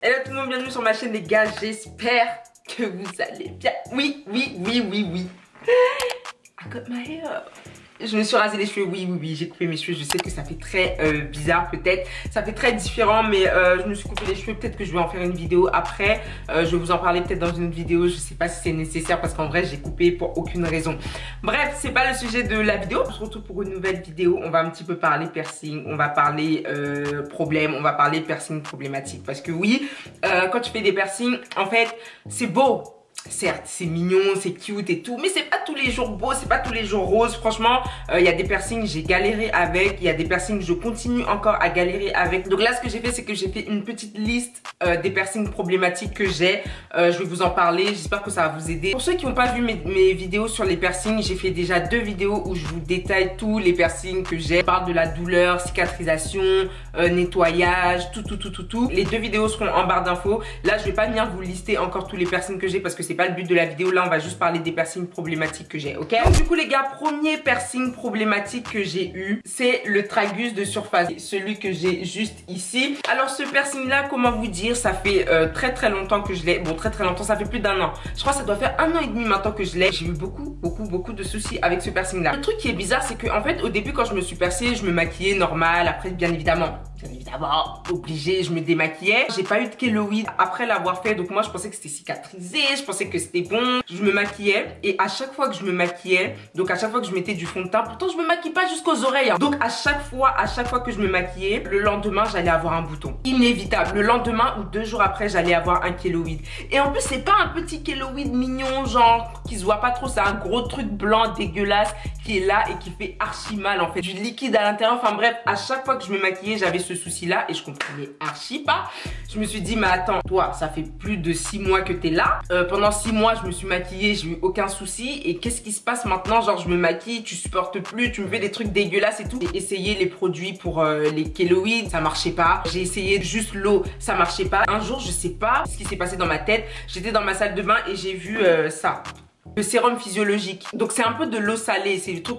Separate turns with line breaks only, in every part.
Hello tout le monde, bienvenue sur ma chaîne les gars, j'espère que vous allez bien. Oui. I got my hair. Je me suis rasé les cheveux, oui, j'ai coupé mes cheveux. Je sais que ça fait très bizarre peut-être, ça fait très différent, mais je me suis coupé les cheveux. Peut-être que je vais en faire une vidéo après. Je vais vous en parler peut-être dans une autre vidéo. Je sais pas si c'est nécessaire parce qu'en vrai j'ai coupé pour aucune raison. Bref, c'est pas le sujet de la vidéo. On se retrouve pour une nouvelle vidéo. On va un petit peu parler piercing, on va parler problème, on va parler piercing problématique. Parce que oui, quand tu fais des piercings, en fait, c'est beau. Certes, c'est mignon, c'est cute et tout, mais c'est pas tous les jours beau, c'est pas tous les jours rose. Franchement, il y a des piercings j'ai galéré avec, il y a des piercings je continue encore à galérer avec. Donc là, ce que j'ai fait, c'est que j'ai fait une petite liste des piercings problématiques que j'ai. Je vais vous en parler, j'espère que ça va vous aider. Pour ceux qui n'ont pas vu mes vidéos sur les piercings, j'ai fait déjà 2 vidéos où je vous détaille tous les piercings que j'ai. Je parle de la douleur, cicatrisation, nettoyage, tout. Les 2 vidéos seront en barre d'infos. Là, je vais pas venir vous lister encore tous les piercings que j'ai parce que c'est pas le but de la vidéo. Là, on va juste parler des piercings problématiques que j'ai, ok? Donc, du coup, les gars, premier piercing problématique que j'ai eu, c'est le tragus de surface, celui que j'ai juste ici. Alors, ce piercing là, comment vous dire, ça fait très longtemps que je l'ai. Bon, très longtemps, ça fait plus d'1 an. Je crois que ça doit faire 1 an et demi maintenant que je l'ai. J'ai eu beaucoup de soucis avec ce piercing là. Le truc qui est bizarre, c'est que en fait, au début, quand je me suis percée, je me maquillais normal. Après, bien évidemment, obligé, je me démaquillais. J'ai pas eu de kéloïd après l'avoir fait, donc moi je pensais que c'était cicatrisé, je pensais que c'était bon. Je me maquillais et à chaque fois que je me maquillais, donc à chaque fois que je mettais du fond de teint, pourtant je me maquille pas jusqu'aux oreilles, hein. Donc à chaque fois que je me maquillais, le lendemain j'allais avoir un bouton. Inévitable. Le lendemain ou 2 jours après, j'allais avoir un kéloïd. Et en plus, c'est pas un petit kéloïd mignon, genre qui se voit pas trop, c'est un gros truc blanc dégueulasse qui est là et qui fait archi mal en fait. Du liquide à l'intérieur, enfin bref, à chaque fois que je me maquillais, j'avais ce souci là et je comprenais archi pas. Je me suis dit, mais attends, toi, ça fait plus de 6 mois que t'es là. Pendant 6 mois, je me suis maquillée, j'ai eu aucun souci. Et qu'est-ce qui se passe maintenant? Genre, je me maquille, tu supportes plus, tu me fais des trucs dégueulasses et tout. J'ai essayé les produits pour les kéloïds, ça marchait pas. J'ai essayé juste l'eau, ça marchait pas. Un jour, je sais pas ce qui s'est passé dans ma tête. J'étais dans ma salle de bain et j'ai vu ça. Le sérum physiologique. Donc c'est un peu de l'eau salée, c'est le truc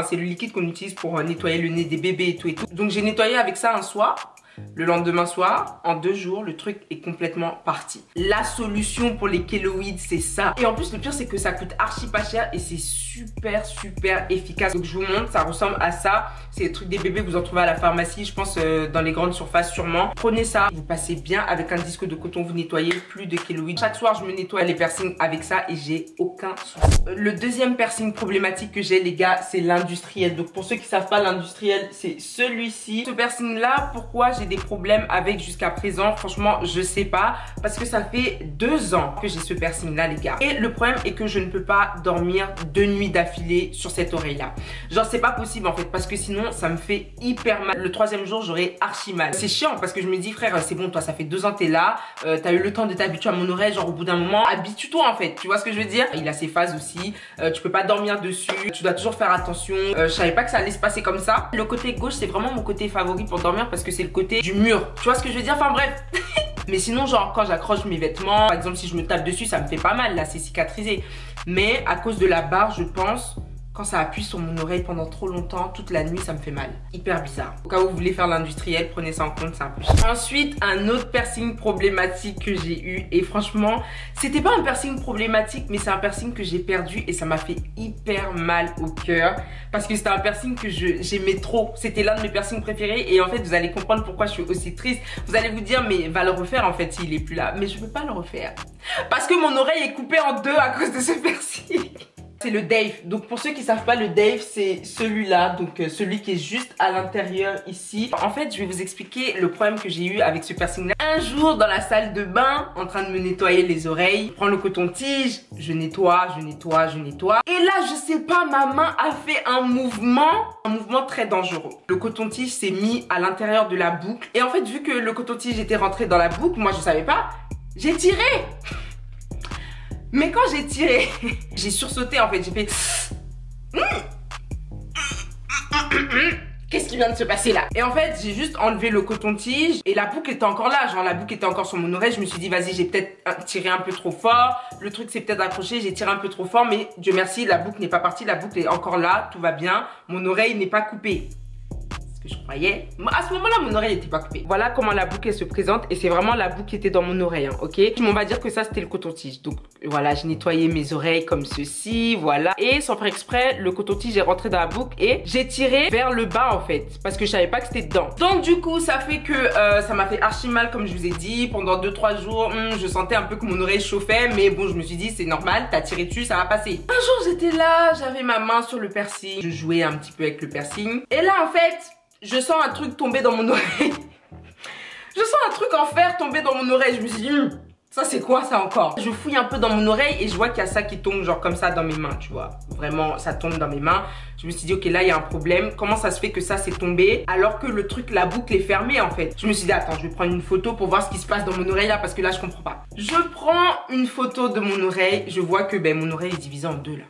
c'est le liquide qu'on utilise pour nettoyer le nez des bébés et tout. Donc j'ai nettoyé avec ça un soir. Le lendemain soir, en 2 jours, le truc est complètement parti. La solution pour les kéloïdes, c'est ça. Et en plus, le pire, c'est que ça coûte archi pas cher et c'est super efficace. Donc je vous montre, ça ressemble à ça. C'est les trucs des bébés, vous en trouvez à la pharmacie, je pense dans les grandes surfaces sûrement. Prenez ça, vous passez bien avec un disque de coton, vous nettoyez, plus de kéloïdes. Chaque soir, je me nettoie les piercings avec ça et j'ai aucun souci. Le deuxième piercing problématique que j'ai, les gars, c'est l'industriel. Donc pour ceux qui savent pas, l'industriel, c'est celui-ci. Ce piercing là, pourquoi j'ai des problèmes avec jusqu'à présent? Franchement, je sais pas, parce que ça fait 2 ans que j'ai ce piercing là, les gars. Et le problème est que je ne peux pas dormir 2 nuits d'affilée sur cette oreille là. Genre c'est pas possible en fait, parce que sinon ça me fait hyper mal. Le 3e jour, j'aurai archi mal. C'est chiant parce que je me dis, frère, c'est bon, toi ça fait 2 ans t'es là, t'as eu le temps de t'habituer à mon oreille, genre au bout d'un moment, habitue-toi en fait, tu vois ce que je veux dire? Il a ses phases aussi, tu peux pas dormir dessus, tu dois toujours faire attention. Je savais pas que ça allait se passer comme ça. Le côté gauche, c'est vraiment mon côté favori pour dormir parce que c'est le côté du mur, tu vois ce que je veux dire? Enfin bref. Mais sinon, genre quand j'accroche mes vêtements, par exemple si je me tape dessus, ça me fait pas mal, là c'est cicatrisé. Mais à cause de la barre, je pense, quand ça appuie sur mon oreille pendant trop longtemps, toute la nuit, ça me fait mal. Hyper bizarre. Au cas où vous voulez faire l'industriel, prenez ça en compte, c'est un peu chiant. Ensuite, un autre piercing problématique que j'ai eu. Et franchement, c'était pas un piercing problématique, mais c'est un piercing que j'ai perdu et ça m'a fait hyper mal au cœur. Parce que c'était un piercing que j'aimais trop. C'était l'un de mes piercings préférés. Et en fait, vous allez comprendre pourquoi je suis aussi triste. Vous allez vous dire, mais va le refaire en fait s'il est plus là. Mais je peux pas le refaire. Parce que mon oreille est coupée en 2 à cause de ce piercing. C'est le Dave. Donc pour ceux qui savent pas, le Dave c'est celui-là, donc celui qui est juste à l'intérieur ici. En fait, je vais vous expliquer le problème que j'ai eu avec ce piercing là. Un jour dans la salle de bain, en train de me nettoyer les oreilles, je prends le coton-tige, je nettoie. Et là, je sais pas, ma main a fait un mouvement très dangereux. Le coton-tige s'est mis à l'intérieur de la boucle. Et en fait, vu que le coton-tige était rentré dans la boucle, moi je savais pas, j'ai tiré. Mais quand j'ai tiré, j'ai sursauté en fait, j'ai fait... Qu'est-ce qui vient de se passer là? Et en fait, j'ai juste enlevé le coton-tige et la boucle était encore là, genre la boucle était encore sur mon oreille. Je me suis dit, vas-y, j'ai peut-être tiré un peu trop fort. Le truc s'est peut-être accroché, j'ai tiré un peu trop fort, mais Dieu merci, la boucle n'est pas partie, la boucle est encore là, tout va bien. Mon oreille n'est pas coupée. que je croyais. À ce moment-là, mon oreille n'était pas coupée. Voilà comment la boucle se présente et c'est vraiment la boucle qui était dans mon oreille, hein, ok? On va dire que ça, c'était le coton-tige. Donc voilà, j'ai nettoyé mes oreilles comme ceci, voilà. Et sans faire exprès, le coton-tige est rentré dans la boucle et j'ai tiré vers le bas en fait, parce que je savais pas que c'était dedans. Donc du coup, ça fait que ça m'a fait archi mal, comme je vous ai dit. Pendant 2-3 jours, je sentais un peu que mon oreille chauffait, mais bon, je me suis dit, c'est normal, t'as tiré dessus, ça va passer. Un jour, j'étais là, j'avais ma main sur le piercing, je jouais un petit peu avec le piercing. Et là, en fait, je sens un truc tomber dans mon oreille. Je sens un truc en fer tomber dans mon oreille. Je me suis dit, ça c'est quoi ça encore? Je fouille un peu dans mon oreille et je vois qu'il y a ça qui tombe genre comme ça dans mes mains, tu vois. Vraiment, ça tombe dans mes mains. Je me suis dit, ok, là il y a un problème. Comment ça se fait que ça s'est tombé alors que le truc, la boucle est fermée en fait? Je me suis dit, attends, je vais prendre une photo pour voir ce qui se passe dans mon oreille là parce que là je comprends pas. Je prends une photo de mon oreille. Je vois que ben, mon oreille est divisée en deux là.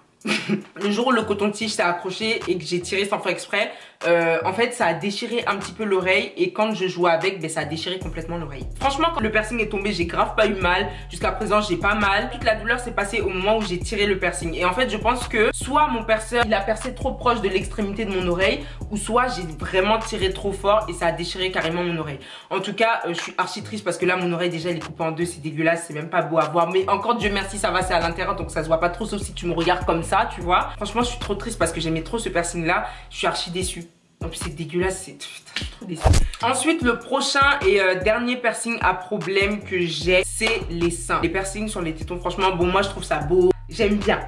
Le jour où le coton-tige s'est accroché et que j'ai tiré sans faire exprès, en fait ça a déchiré un petit peu l'oreille et quand je jouais avec, ben, ça a déchiré complètement l'oreille. Franchement, quand le piercing est tombé, j'ai grave pas eu mal. Jusqu'à présent, j'ai pas mal. Toute la douleur s'est passée au moment où j'ai tiré le piercing. Et en fait, je pense que soit mon perceur, il a percé trop proche de l'extrémité de mon oreille, ou soit j'ai vraiment tiré trop fort et ça a déchiré carrément mon oreille. En tout cas, je suis archi triste parce que là, mon oreille déjà, elle est coupée en deux, c'est dégueulasse, c'est même pas beau à voir. Mais encore, Dieu merci, ça va, c'est à l'intérieur, donc ça se voit pas trop, sauf si tu me regardes comme ça, tu vois. Franchement, je suis trop triste parce que j'aimais trop ce piercing là. Je suis archi déçue. En plus, c'est dégueulasse, je suis trop déçue. Ensuite, le prochain et dernier piercing à problème que j'ai, c'est les seins. Les piercings sur les tétons, franchement, bon, moi je trouve ça beau, j'aime bien.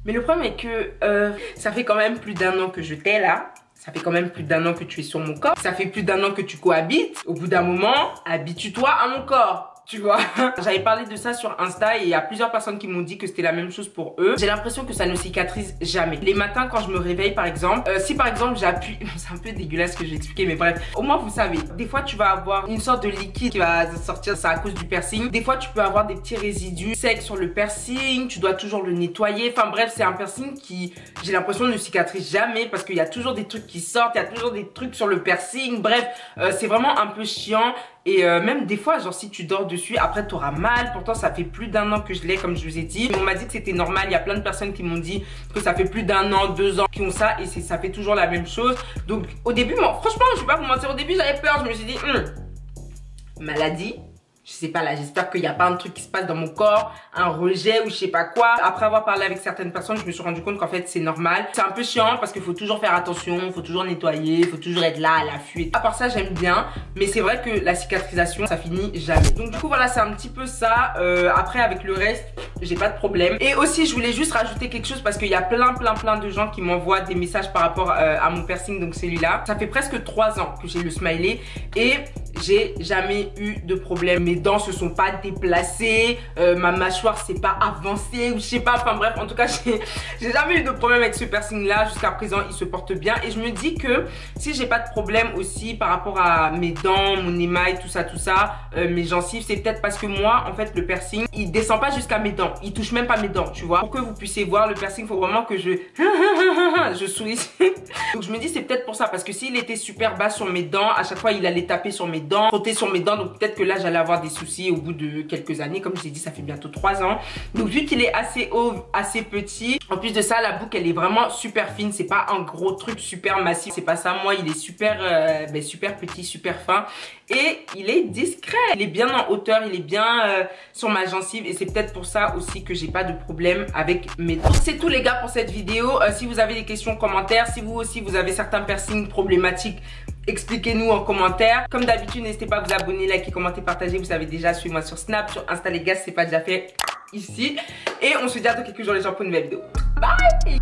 Mais le problème est que ça fait quand même plus d'1 an que je t'ai là. Ça fait quand même plus d'1 an que tu es sur mon corps. Ça fait plus d'1 an que tu cohabites. Au bout d'un moment, habitue-toi à mon corps. Tu vois, j'avais parlé de ça sur Insta et il y a plusieurs personnes qui m'ont dit que c'était la même chose pour eux. J'ai l'impression que ça ne cicatrise jamais. Les matins quand je me réveille par exemple, si par exemple j'appuie, c'est un peu dégueulasse ce que j'ai expliqué mais bref, au moins vous savez, des fois tu vas avoir une sorte de liquide qui va sortir, ça à cause du piercing. Des fois tu peux avoir des petits résidus secs sur le piercing, tu dois toujours le nettoyer. Enfin bref, c'est un piercing qui, j'ai l'impression, ne cicatrise jamais parce qu'il y a toujours des trucs qui sortent, il y a toujours des trucs sur le piercing. Bref, c'est vraiment un peu chiant. Et même des fois, genre si tu dors dessus, après tu auras mal. Pourtant ça fait plus d'1 an que je l'ai, comme je vous ai dit. On m'a dit que c'était normal, il y a plein de personnes qui m'ont dit que ça fait plus d'1 an, 2 ans qui ont ça. Et ça fait toujours la même chose. Donc au début, moi, franchement je vais pas vous mentir, au début j'avais peur. Je me suis dit, maladie. Je sais pas là, j'espère qu'il n'y a pas un truc qui se passe dans mon corps, un rejet ou je sais pas quoi. Après avoir parlé avec certaines personnes, je me suis rendu compte qu'en fait c'est normal. C'est un peu chiant parce qu'il faut toujours faire attention, il faut toujours nettoyer, il faut toujours être là à l'affût. À part ça, j'aime bien, mais c'est vrai que la cicatrisation, ça finit jamais. Donc du coup voilà, c'est un petit peu ça. Après avec le reste, j'ai pas de problème. Et aussi je voulais juste rajouter quelque chose parce qu'il y a plein de gens qui m'envoient des messages par rapport à mon piercing, donc celui-là. Ça fait presque 3 ans que j'ai le smiley et j'ai jamais eu de problème. Mes dents se sont pas déplacées, ma mâchoire s'est pas avancée ou je sais pas, enfin bref, en tout cas j'ai jamais eu de problème avec ce piercing là. Jusqu'à présent il se porte bien et je me dis que si j'ai pas de problème aussi par rapport à mes dents, mon émail, tout ça, mes gencives, c'est peut-être parce que moi en fait le piercing il descend pas jusqu'à mes dents, il touche même pas mes dents, tu vois. Pour que vous puissiez voir le piercing, faut vraiment que je souris. Donc je me dis c'est peut-être pour ça, parce que s'il était super bas sur mes dents, à chaque fois il allait taper sur mes dents, frotter sur mes dents, donc peut-être que là j'allais avoir des soucis au bout de quelques années. Comme je l'ai dit, ça fait bientôt 3 ans. Donc vu qu'il est assez haut, assez petit, en plus de ça la boucle elle est vraiment super fine, c'est pas un gros truc super massif, c'est pas ça. Moi il est super super petit, super fin et il est discret, il est bien en hauteur, il est bien sur ma gencive et c'est peut-être pour ça aussi que j'ai pas de problème avec mes dents. C'est tout les gars pour cette vidéo. Si vous avez des questions, commentaires, si vous aussi vous avez certains piercings problématiques, expliquez-nous en commentaire. Comme d'habitude, n'hésitez pas à vous abonner, liker, commenter, partager. Vous savez déjà, suivez-moi sur Snap, sur Insta les gars, si c'est pas déjà fait ici. Et on se dit à dans quelques jours les gens pour une nouvelle vidéo. Bye!